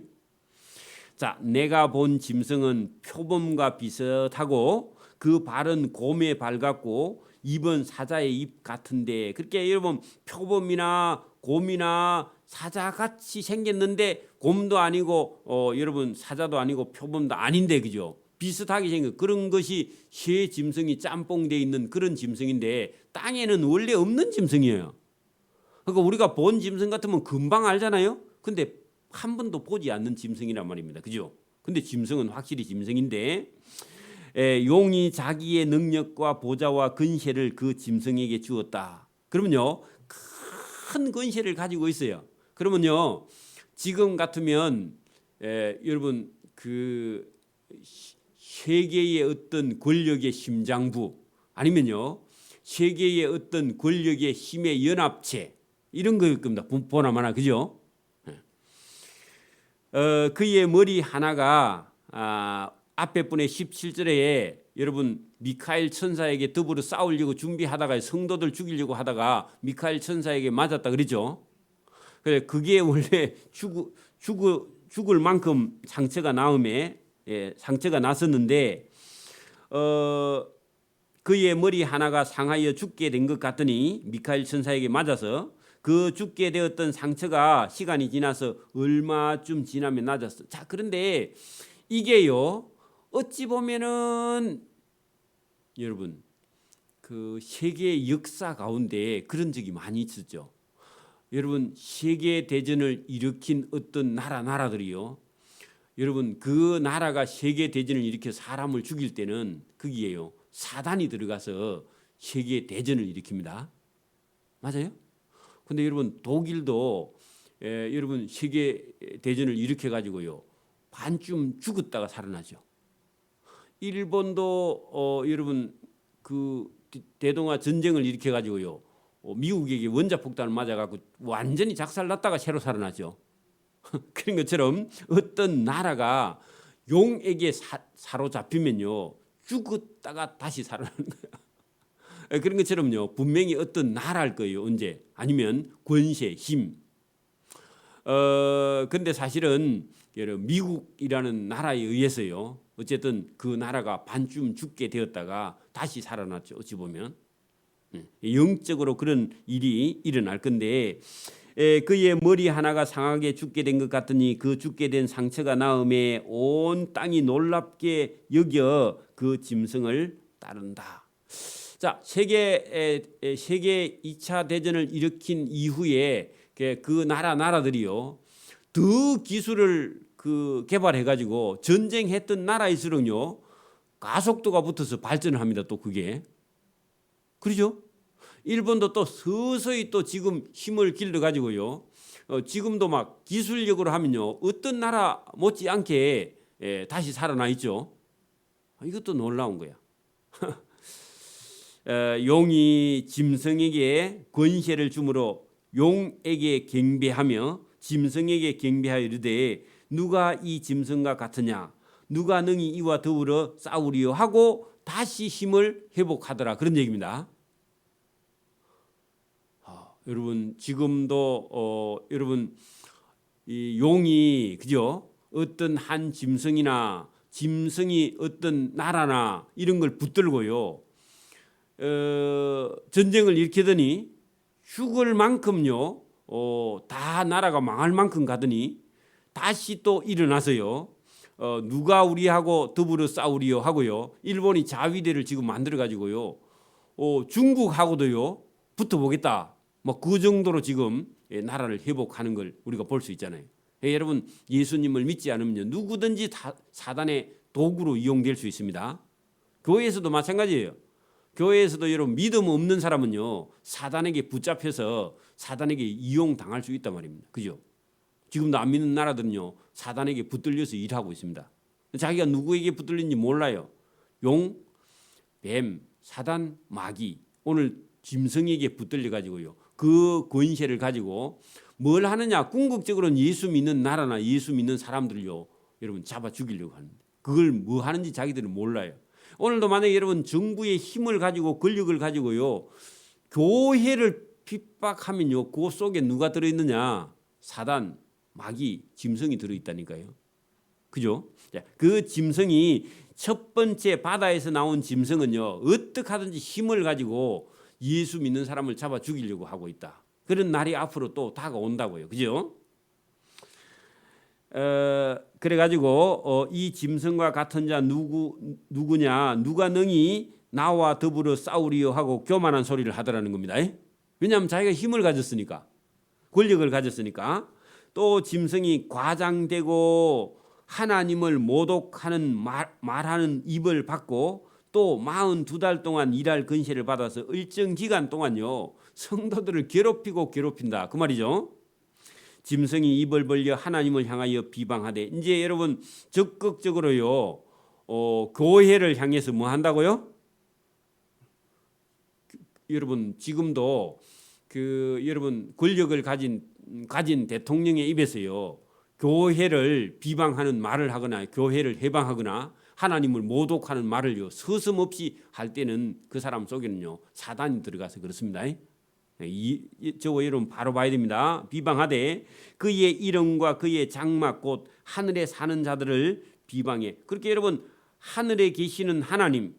자, 내가 본 짐승은 표범과 비슷하고 그 발은 곰의 발 같고 입은 사자의 입 같은데, 그렇게 여러분 표범이나 곰이나 사자같이 생겼는데 곰도 아니고 여러분 사자도 아니고 표범도 아닌데 그죠? 비슷하게 생긴 그런 것이 새 짐승이 짬뽕되어 있는 그런 짐승인데 땅에는 원래 없는 짐승이에요. 그러니까 우리가 본 짐승 같으면 금방 알잖아요. 근데 한 번도 보지 않는 짐승이란 말입니다. 그죠? 근데 짐승은 확실히 짐승인데 용이 자기의 능력과 보좌와 근세를 그 짐승에게 주었다. 그러면요 큰 근세를 가지고 있어요. 그러면요 지금 같으면 여러분 그 세계의 어떤 권력의 심장부 아니면요 세계의 어떤 권력의 힘의 연합체 이런 거일 겁니다. 보나마나 그죠? 그의 머리 하나가 앞에 분의 17절에 여러분 미카엘 천사에게 더불어 싸우려고 준비하다가 성도들 죽이려고 하다가 미카엘 천사에게 맞았다 그러죠. 그래 그게 원래 죽을 만큼 상처가 상처가 났었는데 그의 머리 하나가 상하여 죽게 된 것 같더니 미카엘 천사에게 맞아서 그 죽게 되었던 상처가 시간이 지나서 얼마쯤 지나면 나았어. 자, 그런데 이게요 어찌 보면은 여러분 그 세계 역사 가운데 그런 적이 많이 있었죠. 여러분 세계 대전을 일으킨 어떤 나라들이요. 여러분 그 나라가 세계 대전을 일으켜 사람을 죽일 때는 거기에요 사단이 들어가서 세계 대전을 일으킵니다. 맞아요? 근데 여러분 독일도 여러분 세계 대전을 일으켜 가지고요 반쯤 죽었다가 살아나죠. 일본도 여러분 그 대동아 전쟁을 일으켜 가지고요 미국에게 원자폭탄을 맞아 갖고 완전히 작살났다가 새로 살아나죠. 그런 것처럼 어떤 나라가 용에게 사로잡히면요 죽었다가 다시 살아나는 거예요. 그런 것처럼요 분명히 어떤 나라일 거예요. 언제? 아니면 권세, 힘. 근데 사실은 미국이라는 나라에 의해서요 어쨌든 그 나라가 반쯤 죽게 되었다가 다시 살아났죠. 어찌 보면 영적으로 그런 일이 일어날 건데 그의 머리 하나가 상하게 죽게 된 것 같으니 그 죽게 된 상처가 나음에 온 땅이 놀랍게 여겨 그 짐승을 따른다. 자, 세계 2차 대전을 일으킨 이후에 그 나라들이요 더 기술을 개발해 가지고 전쟁했던 나라일수록요 가속도가 붙어서 발전을 합니다. 또 그게 그렇죠? 일본도 또 서서히 또 지금 힘을 길러 가지고요 지금도 막 기술력으로 하면요 어떤 나라 못지않게 다시 살아나 있죠. 이것도 놀라운 거야. 용이 짐승에게 권세를 주므로 용에게 경배하며 짐승에게 경배하여 이르되 누가 이 짐승과 같으냐 누가 능히 이와 더불어 싸우리요 하고 다시 힘을 회복하더라 그런 얘기입니다. 여러분 지금도 여러분 이 용이 그죠 어떤 한 짐승이나 짐승이 어떤 나라나 이런 걸 붙들고요 전쟁을 일으키더니 죽을 만큼요 다 나라가 망할 만큼 가더니 다시 또 일어나서요 누가 우리하고 더불어 싸우리요 하고요 일본이 자위대를 지금 만들어 가지고요 중국하고도요 붙어보겠다 뭐 그 정도로 지금 나라를 회복하는 걸 우리가 볼 수 있잖아요. 여러분 예수님을 믿지 않으면 누구든지 다 사단의 도구로 이용될 수 있습니다. 교회에서도 마찬가지예요. 교회에서도 여러분 믿음 없는 사람은요 사단에게 붙잡혀서 사단에게 이용당할 수 있단 말입니다. 그죠? 지금도 안 믿는 나라들은요 사단에게 붙들려서 일하고 있습니다. 자기가 누구에게 붙들린지 몰라요. 용, 뱀, 사단, 마귀 오늘 짐승에게 붙들려 가지고요 그 권세를 가지고 뭘 하느냐 궁극적으로는 예수 믿는 나라나 예수 믿는 사람들요 여러분 잡아 죽이려고 하는데 그걸 뭐 하는지 자기들은 몰라요. 오늘도 만약에 여러분 정부의 힘을 가지고 권력을 가지고요 교회를 핍박하면요 그 속에 누가 들어있느냐 사단, 마귀, 짐승이 들어있다니까요. 그죠? 그 짐승이 첫 번째 바다에서 나온 짐승은요 어떻게 하든지 힘을 가지고 예수 믿는 사람을 잡아 죽이려고 하고 있다. 그런 날이 앞으로 또 다가온다고요. 그죠? 그래가지고 이 짐승과 같은 자 누구냐 누가 능히 나와 더불어 싸우리요 하고 교만한 소리를 하더라는 겁니다. 왜냐하면 자기가 힘을 가졌으니까 권력을 가졌으니까 또 짐승이 과장되고 하나님을 모독하는 말하는 입을 받고 또 42달 동안 일할 권세를 받아서 일정 기간 동안요 성도들을 괴롭힌다 그 말이죠. 짐승이 입을 벌려 하나님을 향하여 비방하되 이제 여러분 적극적으로요 교회를 향해서 뭐 한다고요? 여러분 지금도 여러분 권력을 가진 대통령의 입에서요 교회를 비방하는 말을 하거나 교회를 해방하거나 하나님을 모독하는 말을요 서슴없이 할 때는 그 사람 속에는요 사단이 들어가서 그렇습니다. 저와 여러분 바로 봐야 됩니다. 비방하되 그의 이름과 그의 장막 곧 하늘에 사는 자들을 비방해. 그렇게 여러분 하늘에 계시는 하나님,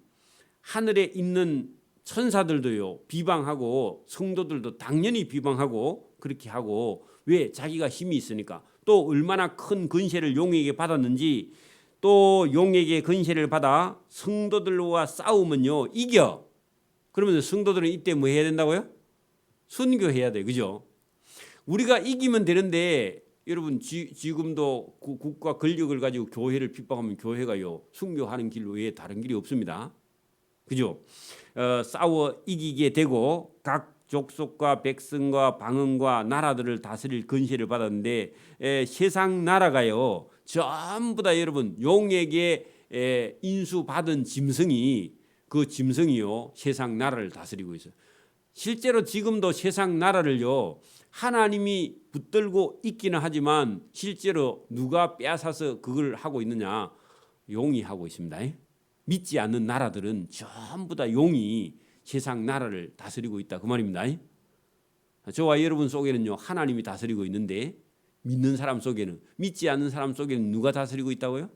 하늘에 있는 천사들도요 비방하고 성도들도 당연히 비방하고 그렇게 하고 왜 자기가 힘이 있으니까 또 얼마나 큰 권세를 용에게 받았는지 또 용에게 권세를 받아 성도들과 싸우면요 이겨. 그러면 성도들은 이때 뭐 해야 된다고요? 순교해야 돼. 그죠? 우리가 이기면 되는데 여러분 지금도 국가 권력을 가지고 교회를 핍박하면 교회가요 순교하는 길 외에 다른 길이 없습니다. 그죠? 싸워 이기게 되고 각 족속과 백성과 방언과 나라들을 다스릴 권세를 받았는데 세상 나라가요 전부 다 여러분 용에게 인수받은 짐승이 그 짐승이요 세상 나라를 다스리고 있어요. 실제로 지금도 세상 나라를요 하나님이 붙들고 있기는 하지만 실제로 누가 빼앗아서 그걸 하고 있느냐 용이 하고 있습니다. 믿지 않는 나라들은 전부 다 용이 세상 나라를 다스리고 있다 그 말입니다. 저와 여러분 속에는요 하나님이 다스리고 있는데 믿는 사람 속에는 믿지 않는 사람 속에는 누가 다스리고 있다고요?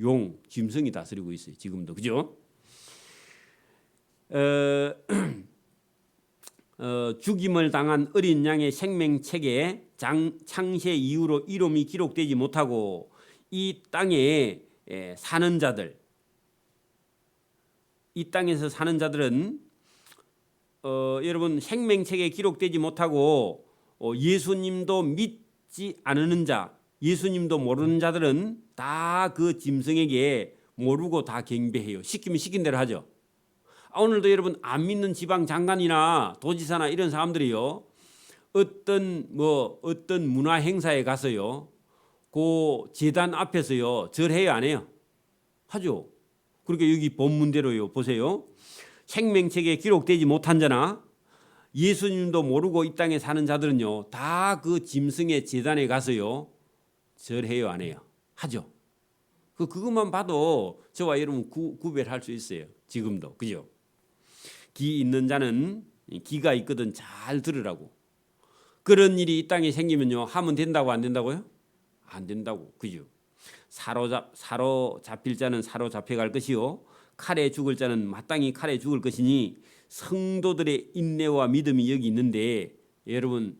용, 짐승이 다스리고 있어요. 지금도. 그죠? 죽임을 당한 어린 양의 생명책에 창세 이후로 이름이 기록되지 못하고 이 땅에 사는 자들, 이 땅에서 사는 자들은 여러분 생명책에 기록되지 못하고 예수님도 믿지 않는 자, 예수님도 모르는 자들은 다 그 짐승에게 모르고 다 경배해요. 시키면 시킨 대로 하죠. 오늘도 여러분 안 믿는 지방 장관이나 도지사나 이런 사람들이요, 어떤 문화 행사에 가서요, 그 제단 앞에서요 절해요, 안 해요? 하죠. 그러니까 여기 본문대로요, 보세요. 생명책에 기록되지 못한 자나 예수님도 모르고 이 땅에 사는 자들은요 다 그 짐승의 제단에 가서요 절해요, 안 해요? 하죠. 그것만 봐도 저와 여러분 구별할 수 있어요. 지금도. 그죠? 귀 있는 자는 귀가 있거든 잘 들으라고. 그런 일이 이 땅에 생기면요 하면 된다고 안 된다고요? 안 된다고. 그죠? 사로잡힐 자는 사로잡혀갈 것이요 칼에 죽을 자는 마땅히 칼에 죽을 것이니 성도들의 인내와 믿음이 여기 있는데 여러분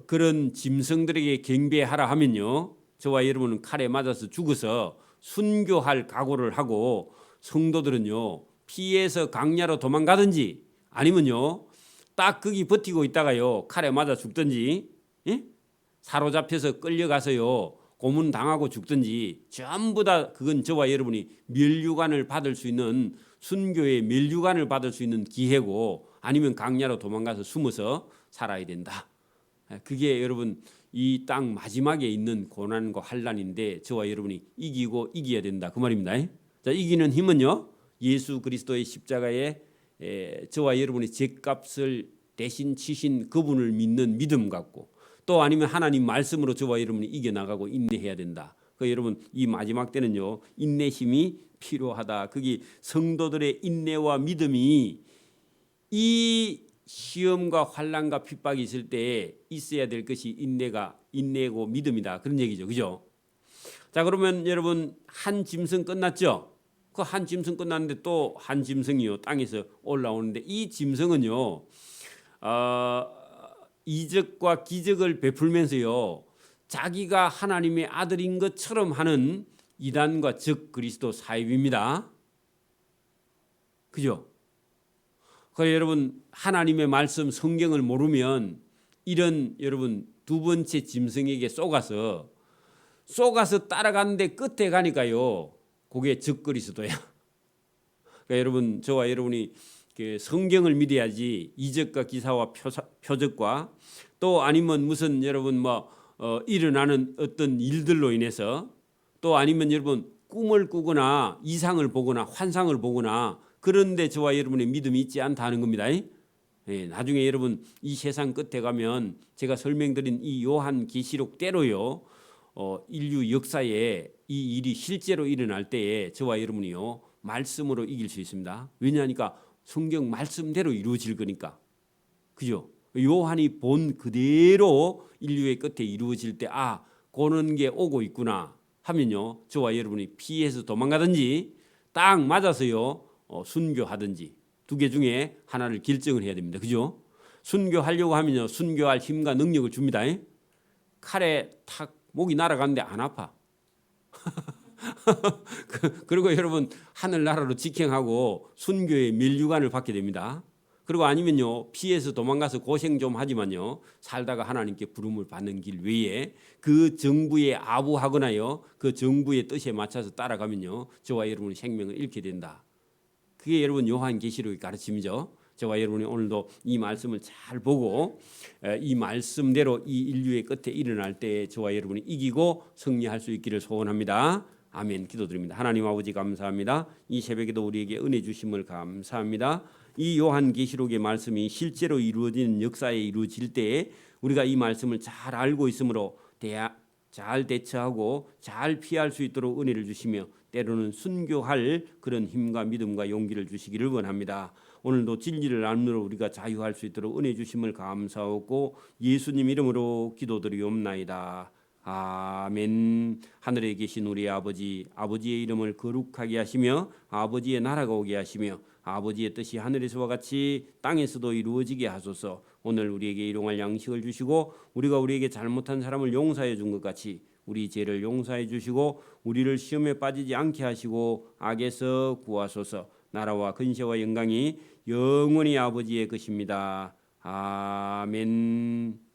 그런 짐승들에게 경배하라 하면요 저와 여러분은 칼에 맞아서 죽어서 순교할 각오를 하고 성도들은요 피해서 강야로 도망가든지 아니면요 딱 거기 버티고 있다가요 칼에 맞아 죽든지, 예? 사로잡혀서 끌려가서요 고문 당하고 죽든지 전부 다 그건 저와 여러분이 면류관을 받을 수 있는 순교의 면류관을 받을 수 있는 기회고 아니면 강야로 도망가서 숨어서 살아야 된다. 그게 여러분 이 땅 마지막에 있는 고난과 환난인데 저와 여러분이 이기고 이겨야 된다 그 말입니다. 자, 이기는 힘은요 예수 그리스도의 십자가에 저와 여러분이 죄값을 대신 치신 그분을 믿는 믿음 갖고 또 아니면 하나님 말씀으로 저와 여러분이 이겨나가고 인내해야 된다. 그 여러분 이 마지막 때는요 인내심이 필요하다. 그게 성도들의 인내와 믿음이 이 시험과 환난과 핍박이 있을 때 있어야 될 것이 인내고 믿음이다. 그런 얘기죠. 그죠? 자, 그러면 여러분 한 짐승 끝났죠? 그 한 짐승 끝났는데 또 한 짐승이요 땅에서 올라오는데 이 짐승은요 이적과 기적을 베풀면서요 자기가 하나님의 아들인 것처럼 하는 이단과 적 그리스도 사입입니다. 그죠? 그래서 여러분 하나님의 말씀 성경을 모르면 이런 여러분 두 번째 짐승에게 쏘가서 따라가는데 끝에 가니까요 그게 적 그리스도야. 그러니까 여러분 저와 여러분이 성경을 믿어야지 이적과 기사와 표적과 또 아니면 무슨 여러분 일어나는 어떤 일들로 인해서 또 아니면 여러분 꿈을 꾸거나 이상을 보거나 환상을 보거나 그런데 저와 여러분의 믿음이 있지 않다는 겁니다. 나중에 여러분 이 세상 끝에 가면 제가 설명드린 이 요한 계시록 때로요 인류 역사에 이 일이 실제로 일어날 때에 저와 여러분이요 말씀으로 이길 수 있습니다. 왜냐하니까 성경 말씀대로 이루어질 거니까. 그죠? 요한이 본 그대로 인류의 끝에 이루어질 때 그런 게 오고 있구나 하면요 저와 여러분이 피해서 도망가든지 딱 맞아서요 순교하든지 두 개 중에 하나를 결정을 해야 됩니다. 그죠? 순교하려고 하면요 순교할 힘과 능력을 줍니다. 칼에 탁 목이 날아가는데 안 아파. 그리고 여러분 하늘나라로 직행하고 순교의 면류관을 받게 됩니다. 그리고 아니면요 피해서 도망가서 고생 좀 하지만요 살다가 하나님께 부름을 받는 길 외에 그 정부에 아부하거나요 그 정부의 뜻에 맞춰서 따라가면요 저와 여러분의 생명을 잃게 된다. 그게 여러분 요한계시록의 가르침이죠. 저와 여러분이 오늘도 이 말씀을 잘 보고 이 말씀대로 이 인류의 끝에 일어날 때 저와 여러분이 이기고 승리할 수 있기를 소원합니다. 아멘. 기도드립니다. 하나님 아버지 감사합니다. 이 새벽에도 우리에게 은혜 주심을 감사합니다. 이 요한계시록의 말씀이 실제로 이루어지는 역사에 이루어질 때에 우리가 이 말씀을 잘 알고 있으므로 잘 대처하고 잘 피할 수 있도록 은혜를 주시며 때로는 순교할 그런 힘과 믿음과 용기를 주시기를 원합니다. 오늘도 진리를 나누러 우리가 자유할 수 있도록 은혜 주심을 감사하고 예수님 이름으로 기도드리옵나이다. 아멘. 하늘에 계신 우리 아버지, 아버지의 이름을 거룩하게 하시며 아버지의 나라가 오게 하시며 아버지의 뜻이 하늘에서와 같이 땅에서도 이루어지게 하소서. 오늘 우리에게 일용할 양식을 주시고 우리가 우리에게 잘못한 사람을 용서해 준 것 같이 우리 죄를 용서해 주시고 우리를 시험에 빠지지 않게 하시고 악에서 구하소서. 나라와 근세와 영광이 영원히 아버지의 것입니다. 아멘.